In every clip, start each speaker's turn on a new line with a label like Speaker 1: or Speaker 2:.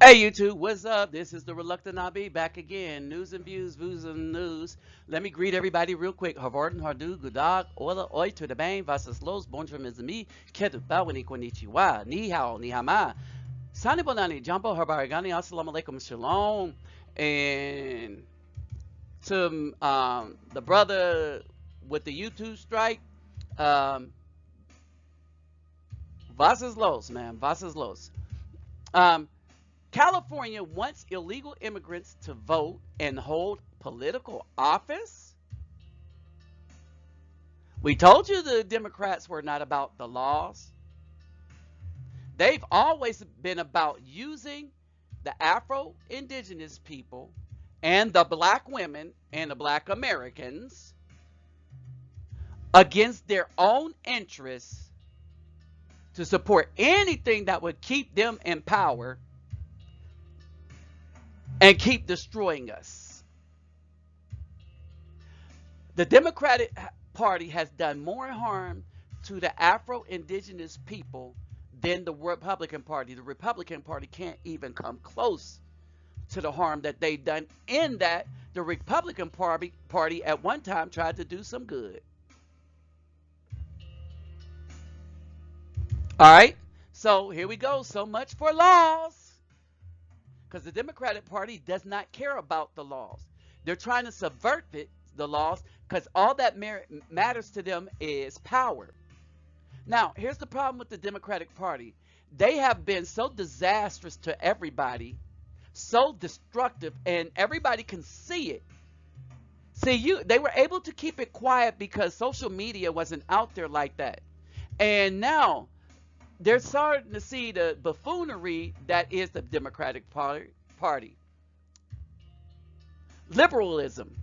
Speaker 1: Hey YouTube, what's up? This is the Reluctant Abi back again. News and views and news. Let me greet everybody real quick. Havard Hardu, Gudag, Ola, Oi to the Bang, Vasas Los, Bonjour, Mizami, Ketu Bawani, Konnichiwa, Ni Hao, Ni Hama, Sani Bonani, Jumbo, Habarigani, Assalamu alaikum, Shalom. And to the brother with the YouTube strike, um, Vasas Los, man, Vasas Los. California wants illegal immigrants to vote and hold political office. We told you the Democrats were not about the laws. They've always been about using the Afro-Indigenous people and the black women and the black Americans against their own interests to support anything that would keep them in power and keep destroying us. The Democratic Party has done more harm to the Afro-Indigenous people than the Republican Party. The Republican Party can't even come close to the harm that they've done, in that the Republican Party at one time tried to do some good. All right, so here we go. So much for laws. Because the Democratic Party does not care about the laws. They're trying to subvert the laws, because all that matters to them is power. Now, here's the problem with the Democratic Party. They have been so disastrous to everybody, so destructive, and everybody can see it. See, they were able to keep it quiet because social media wasn't out there like that. And now they're starting to see the buffoonery that is the Democratic Party. Liberalism.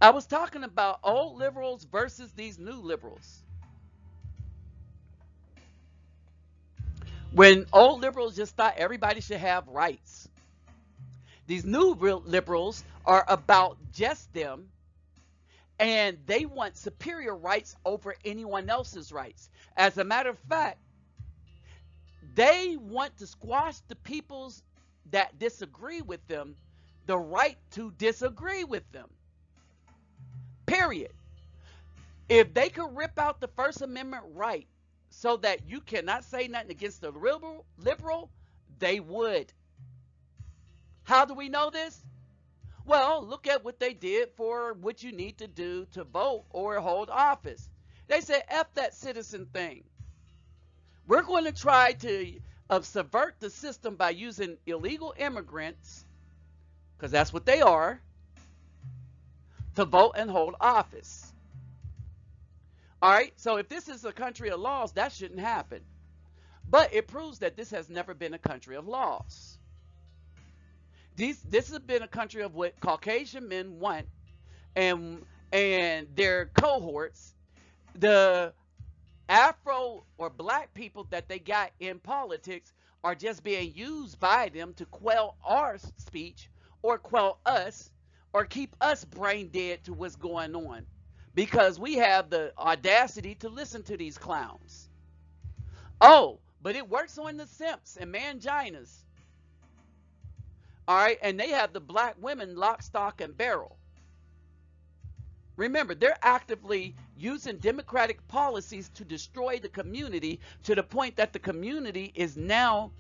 Speaker 1: I was talking about old liberals versus these new liberals. When old liberals just thought everybody should have rights. These new liberals are about just them, and they want superior rights over anyone else's rights. As a matter of fact, they want to squash the peoples that disagree with them, the right to disagree with them. Period. If they could rip out the First Amendment right so that you cannot say nothing against the liberal, they would. How do we know this? Well, look at what they did for what you need to do to vote or hold office. They said, F that citizen thing. We're going to try to subvert the system by using illegal immigrants, because that's what they are, to vote and hold office. All right, so if this is a country of laws, that shouldn't happen. But it proves that this has never been a country of laws. This has been a country of what Caucasian men want, and their cohorts, the Afro or black people that they got in politics, are just being used by them to quell our speech or quell us or keep us brain dead to what's going on, because we have the audacity to listen to these clowns. Oh, but it works on the simps and manginas. All right, and they have the black women lock, stock, and barrel. Remember, they're actively using democratic policies to destroy the community, to the point that the community is now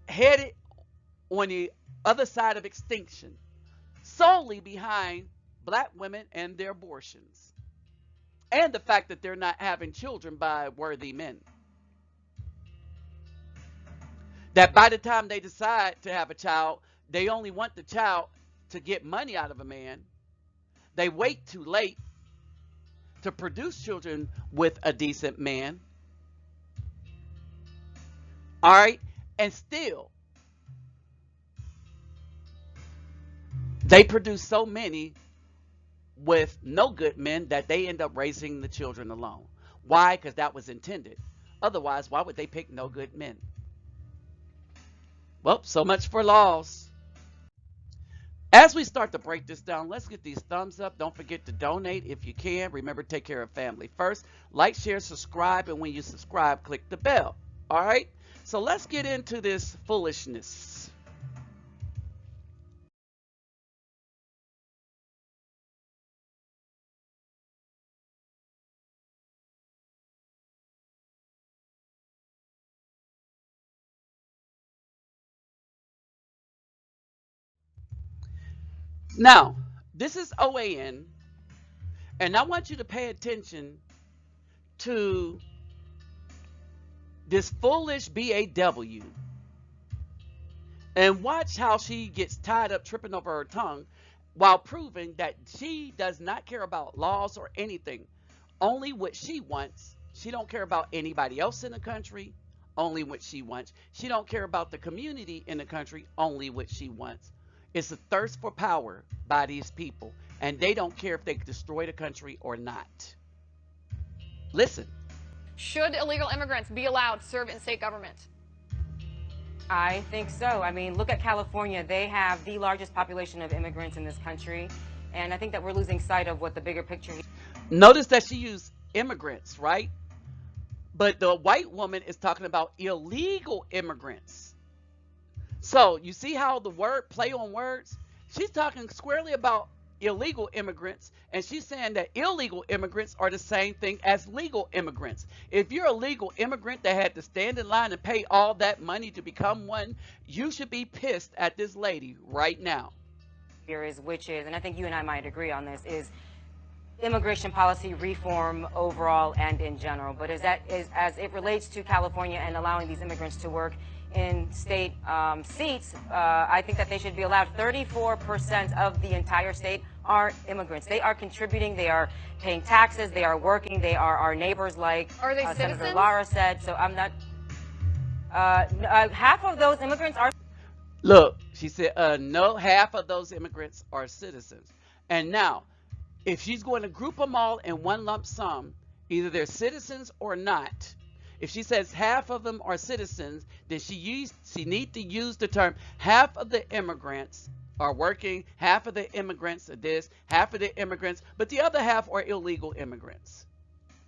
Speaker 1: headed on the other side of extinction, solely behind black women and their abortions, and the fact that they're not having children by worthy men. That by the time they decide to have a child, they only want the child to get money out of a man. They wait too late to produce children with a decent man. All right, and still they produce so many with no good men that they end up raising the children alone. Why? Because that was intended. Otherwise, why would they pick no good men? Well, so much for laws. As we start to break this down, let's get these thumbs up. Don't forget to donate if you can. Remember, take care of family first. Like, share, subscribe, and when you subscribe, click the bell. All right? So let's get into this foolishness. Now, this is OAN, and I want you to pay attention to this foolish BAW and watch how she gets tied up tripping over her tongue while proving that she does not care about laws or anything, only what she wants. She don't care about anybody else in the country, only what she wants. She don't care about the community in the country, only what she wants. It's a thirst for power by these people, and they don't care if they destroy the country or not. Listen.
Speaker 2: Should illegal immigrants be allowed to serve in state government?
Speaker 3: I think so. I mean, look at California. They have the largest population of immigrants in this country. And I think that we're losing sight of what the bigger picture is.
Speaker 1: Notice that she used immigrants, right? But the white woman is talking about illegal immigrants. So you see how the word play on words? She's talking squarely about illegal immigrants, and she's saying that illegal immigrants are the same thing as legal immigrants. If you're a legal immigrant that had to stand in line and pay all that money to become one, you should be pissed at this lady right now.
Speaker 3: Which is, and I think you and I might agree on this, is immigration policy reform overall and in general. But as it relates to California and allowing these immigrants to work in state seats, I think that they should be allowed. 34% of the entire state are immigrants. They are contributing, they are paying taxes, they are working, they are our neighbors, like
Speaker 2: are they
Speaker 3: Senator Lara said. So I'm not, half of those immigrants are.
Speaker 1: Look, she said, no, half of those immigrants are citizens. And now, if she's going to group them all in one lump sum, either they're citizens or not. If she says half of them are citizens, then she needs to use the term half of the immigrants are working, half of the immigrants are this, half of the immigrants, but the other half are illegal immigrants.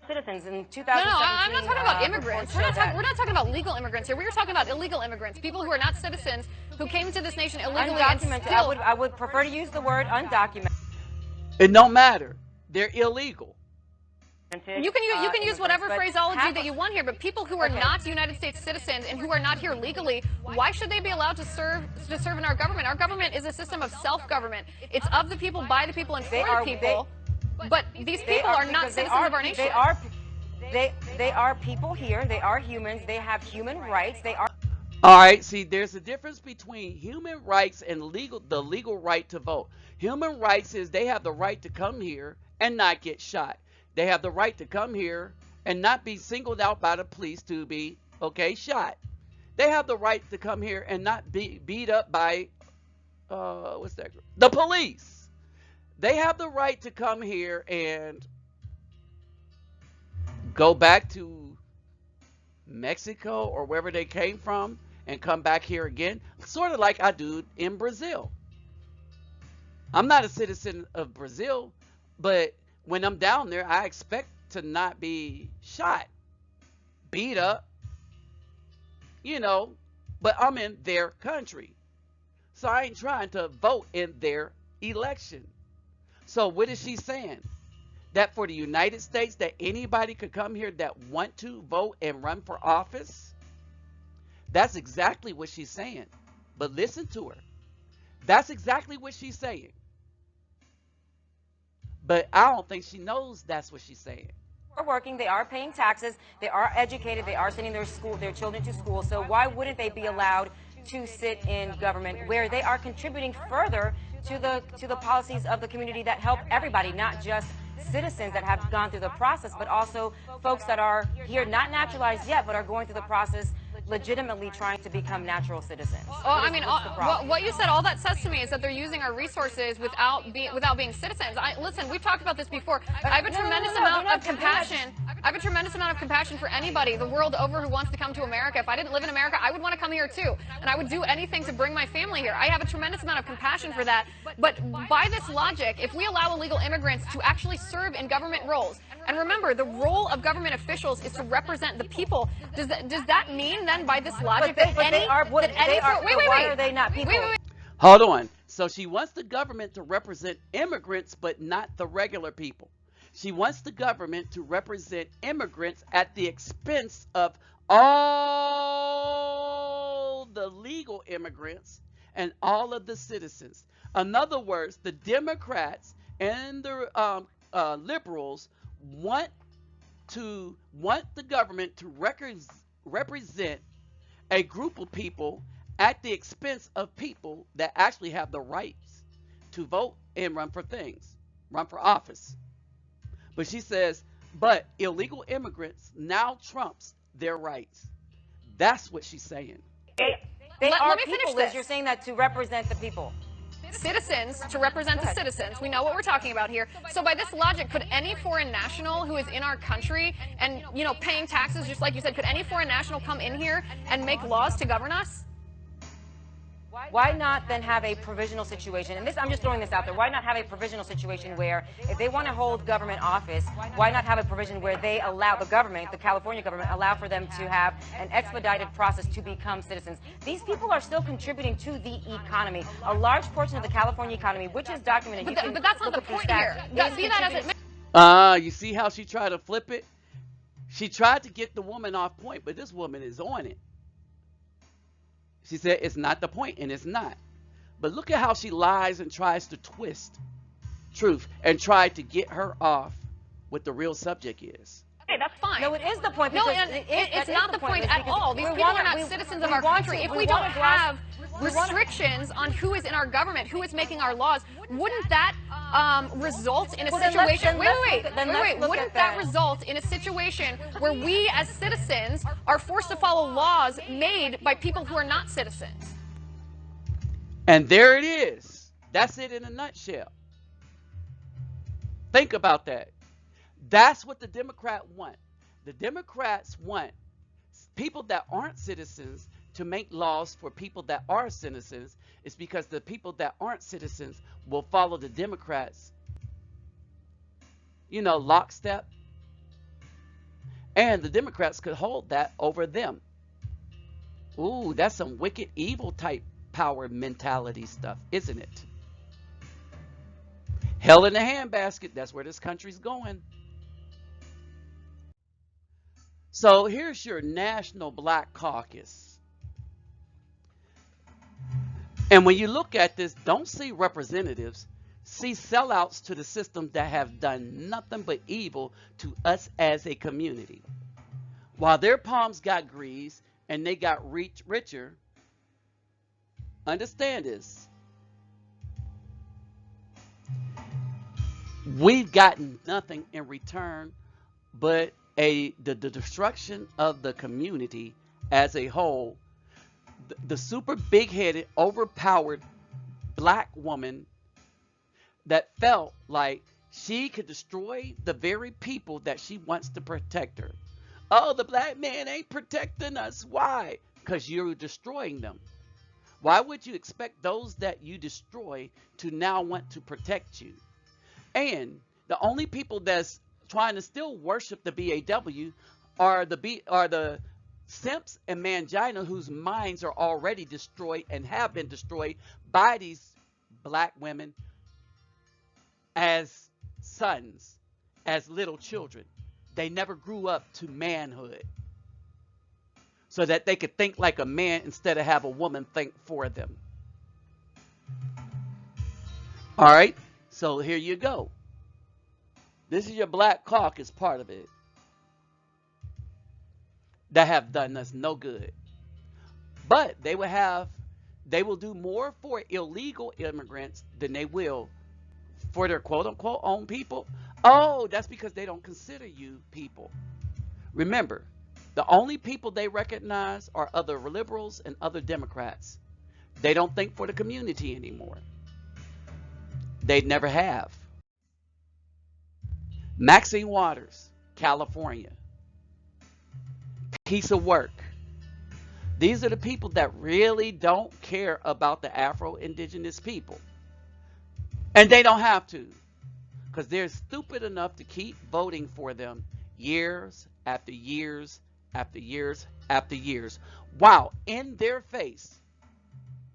Speaker 3: Citizens in 2017.
Speaker 2: No, I'm not talking about immigrants. We're not talking about legal immigrants here. We were talking about illegal immigrants, people who are not citizens, who came to this nation illegally.
Speaker 3: Undocumented. I would prefer to use the word undocumented.
Speaker 1: It don't matter. They're illegal.
Speaker 2: You can use whatever phraseology that you want here, but people who are not United States citizens and who are not here legally, why should they be allowed to serve in our government? Our government is a system of self-government. It's of the people, by the people, and for the people. But these people are not citizens of our nation.
Speaker 3: They are people here. They are humans. They have human rights. They are.
Speaker 1: All right. See, there's a difference between human rights and the legal right to vote. Human rights is they have the right to come here and not get shot. They have the right to come here and not be singled out by the police to be, shot. They have the right to come here and not be beat up by, the police. They have the right to come here and go back to Mexico or wherever they came from and come back here again, sort of like I do in Brazil. I'm not a citizen of Brazil, but when I'm down there, I expect to not be shot, beat up, but I'm in their country. So I ain't trying to vote in their election. So what is she saying? That for the United States, that anybody could come here that want to vote and run for office? That's exactly what she's saying. But listen to her. That's exactly what she's saying. But I don't think she knows that's what she's saying.
Speaker 3: Are working, they are paying taxes, they are educated, they are sending their children to school. So why wouldn't they be allowed to sit in government where they are contributing further to the policies of the community that help everybody, not just citizens that have gone through the process, but also folks that are here not naturalized yet, but are going through the process legitimately trying to become natural citizens.
Speaker 2: What you said, all that says to me is that they're using our resources without being citizens. Listen, we've talked about this before. I have a tremendous amount of compassion. I have a tremendous amount of compassion for anybody the world over who wants to come to America. If I didn't live in America, I would want to come here too, and I would do anything to bring my family here. I have a tremendous amount of compassion for that. But by this logic, if we allow illegal immigrants to actually serve in government roles, and remember, the role of government officials is to represent the people. Does that mean then, by this logic,
Speaker 3: why are they not people?
Speaker 1: Hold on. So she wants the government to represent immigrants, but not the regular people. She wants the government to represent immigrants at the expense of all the legal immigrants and all of the citizens. In other words, the Democrats and the liberals want the government to represent a group of people at the expense of people that actually have the rights to vote and run for office. But she says, but illegal immigrants now trumps their rights. That's what she's saying.
Speaker 3: They are
Speaker 2: let me
Speaker 3: people,
Speaker 2: finish
Speaker 3: Liz.
Speaker 2: this.
Speaker 3: You're saying that to represent the people.
Speaker 2: Citizens to represent the citizens. We know what we're talking about here. So by this logic, could any foreign national who is in our country and, paying taxes, just like you said, could any foreign national come in here and make laws to govern us?
Speaker 3: Why not then have a provisional situation? And this, I'm just throwing this out there. Why not have a provisional situation where if they want to hold government office, why not have a provision where they allow the government, the California government, allow for them to have an expedited process to become citizens? These people are still contributing to the economy. A large portion of the California economy, which is documented.
Speaker 2: But that's not the point here. See that as it.
Speaker 1: You see how she tried to flip it? She tried to get the woman off point, but this woman is on it. She said it's not the point, and it's not. But look at how she lies and tries to twist truth and try to get her off what the real subject is.
Speaker 2: Okay, that's fine.
Speaker 3: No, it is the point.
Speaker 2: No, it's not the point at all. These people are not citizens of our country. If we don't have restrictions on who is in our government, who is making our laws, wouldn't that result in a situation? Wait. Wouldn't that result in a situation where we as citizens are forced to follow laws made by people who are not citizens?
Speaker 1: And there it is. That's it in a nutshell. Think about that. That's what the Democrats want. The Democrats want people that aren't citizens to make laws for people that are citizens. It's because the people that aren't citizens will follow the Democrats, lockstep. And the Democrats could hold that over them. Ooh, that's some wicked, evil type power mentality stuff, isn't it? Hell in a handbasket. That's where this country's going. So here's your National Black Caucus. And when you look at this, don't see representatives, see sellouts to the system that have done nothing but evil to us as a community. While their palms got greased and they got richer, understand this. We've gotten nothing in return but the destruction of the community as a whole. The super big-headed, overpowered black woman that felt like she could destroy the very people that she wants to protect her. Oh, the black man ain't protecting us. Why? Because you're destroying them. Why would you expect those that you destroy to now want to protect you? And the only people that's trying to still worship the BAW are the simps and mangina whose minds are already destroyed and have been destroyed by these black women as sons, as little children. They never grew up to manhood so that they could think like a man instead of have a woman think for them. All right, so here you go. This is your Black Caucus part of it that have done us no good. But they will do more for illegal immigrants than they will for their quote-unquote own people. Oh, that's because they don't consider you people. Remember, the only people they recognize are other liberals and other Democrats. They don't think for the community anymore. They never have. Maxine Waters, California. Piece of work. These are the people that really don't care about the Afro-Indigenous people. And they don't have to, because they're stupid enough to keep voting for them years after years after years after years. While in their face,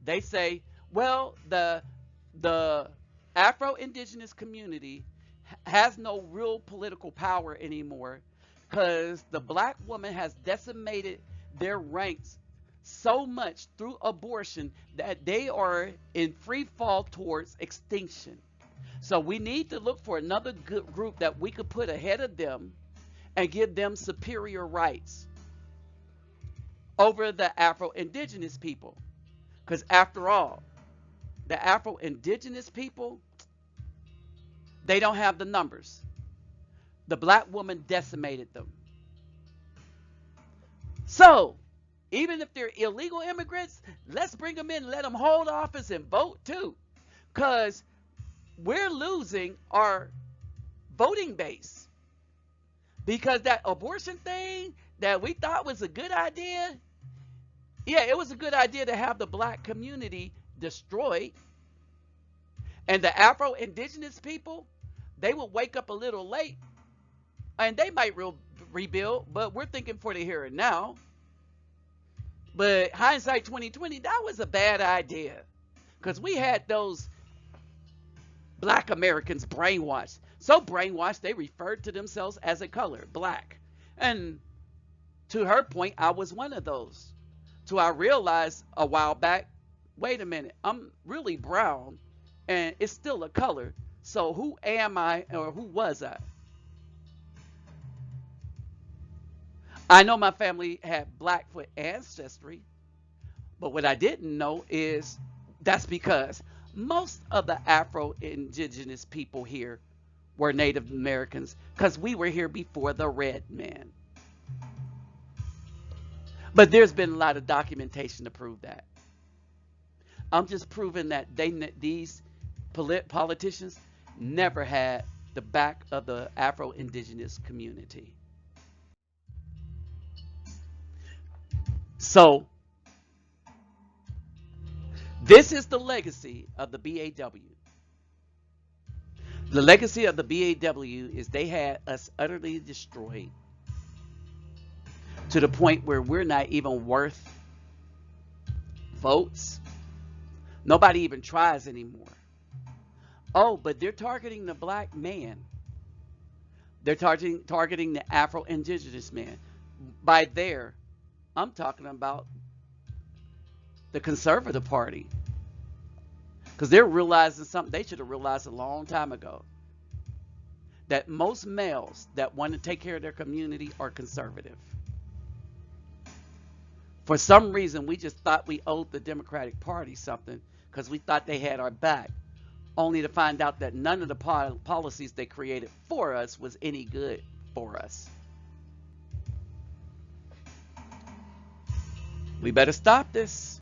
Speaker 1: they say, well, the Afro-Indigenous community has no real political power anymore because the black woman has decimated their ranks so much through abortion that they are in free fall towards extinction. So we need to look for another good group that we could put ahead of them and give them superior rights over the Afro-Indigenous people. Because after all, the Afro-Indigenous people, they don't have the numbers. The black woman decimated them. So, even if they're illegal immigrants, let's bring them in, let them hold office and vote too. Because we're losing our voting base. Because that abortion thing that we thought was a good idea, yeah, it was a good idea to have the black community destroyed. And the Afro-Indigenous people, they will wake up a little late. And they might rebuild, but we're thinking for the here and now. But hindsight 2020, that was a bad idea. Because we had those black Americans brainwashed. So brainwashed, they referred to themselves as a color, black. And to her point, I was one of those. So I realized a while back, wait a minute, I'm really brown and it's still a color. So who am I, or who was I? I know my family had Blackfoot ancestry, but what I didn't know is that's because most of the Afro-Indigenous people here were Native Americans, because we were here before the red man. But there's been a lot of documentation to prove that. I'm just proving that these politicians never had the back of the Afro-Indigenous community. So, this is the legacy of the BAW. The legacy of the BAW is they had us utterly destroyed to the point where we're not even worth votes. Nobody even tries anymore. Oh, but they're targeting the black man. They're targeting the Afro-Indigenous man. By there, I'm talking about the Conservative Party. Because they're realizing something they should have realized a long time ago. That most males that want to take care of their community are conservative. For some reason, we just thought we owed the Democratic Party something because we thought they had our back. Only to find out that none of the policies they created for us was any good for us. We better stop this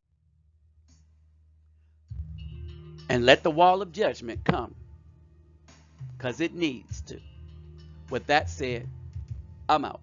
Speaker 1: and let the wall of judgment come, because it needs to. With that said, I'm out.